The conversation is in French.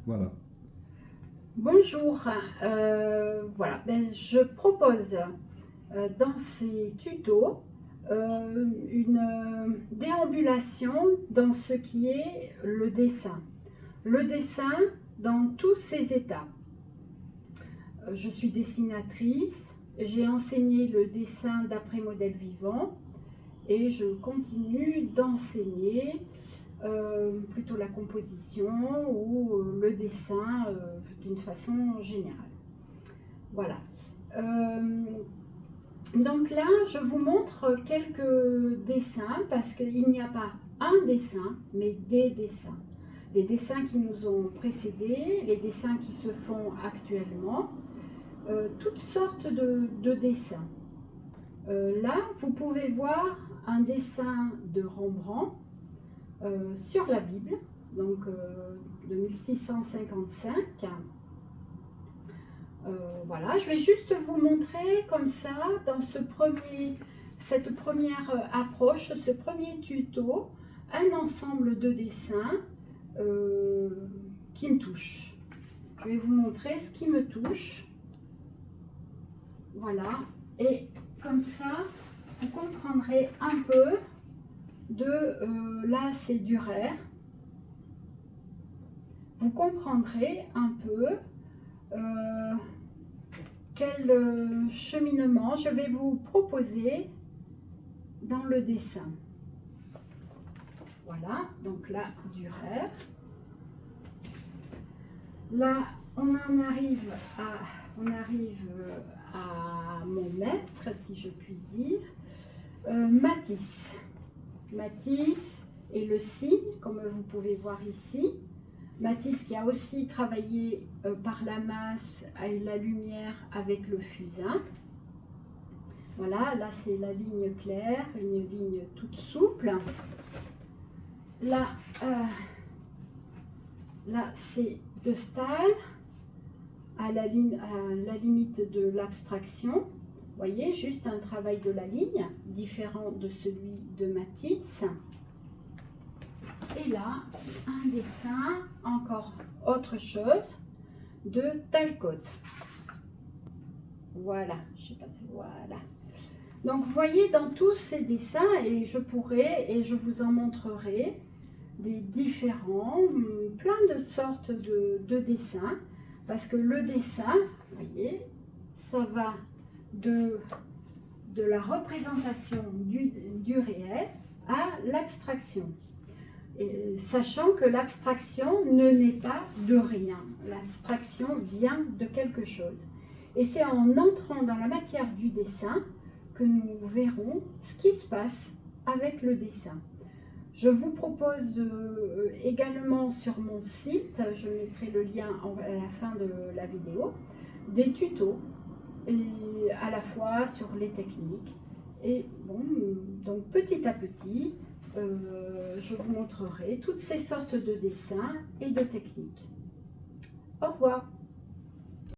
Voilà. Bonjour, voilà, je propose dans ces tutos une déambulation dans ce qui est le dessin. Le dessin dans tous ses états. Je suis dessinatrice, j'ai enseigné le dessin d'après modèle vivant et je continue d'enseigner plutôt la composition ou le dessin d'une façon générale. Voilà. Donc là, je vous montre quelques dessins parce qu'il n'y a pas un dessin, mais des dessins. Les dessins qui nous ont précédés, les dessins qui se font actuellement, toutes sortes de dessins. Là, vous pouvez voir un dessin de Rembrandt sur la Bible, donc de 1655. Voilà, je vais juste vous montrer comme ça, dans cette première approche, ce premier tuto, un ensemble de dessins qui me touchent. Je vais vous montrer ce qui me touche. Voilà, et comme ça, vous comprendrez un peu là c'est Dürer. Vous comprendrez un peu quel cheminement je vais vous proposer dans le dessin. Voilà, donc là, Dürer. Là, on arrive à mon maître, si je puis dire, Matisse. Matisse et le cygne, comme vous pouvez voir ici. Matisse qui a aussi travaillé par la masse et la lumière avec le fusain. Voilà, là c'est la ligne claire, une ligne toute souple. Là, là c'est de Stahl à la limite de l'abstraction. Vous voyez, juste un travail de la ligne, différent de celui de Matisse. Et là, un dessin, encore autre chose, de Talcott. Voilà, je sais pas si voilà. Donc, vous voyez dans tous ces dessins, et je pourrais, et je vous en montrerai, des différents, plein de sortes de dessins, parce que le dessin, vous voyez, ça va de la représentation du réel à l'abstraction. Sachant que l'abstraction ne naît pas de rien. L'abstraction vient de quelque chose. Et c'est en entrant dans la matière du dessin que nous verrons ce qui se passe avec le dessin. Je vous propose également sur mon site, je mettrai le lien à la fin de la vidéo, des tutos, et à la fois sur les techniques. Et bon, donc petit à petit, je vous montrerai toutes ces sortes de dessins et de techniques. Au revoir.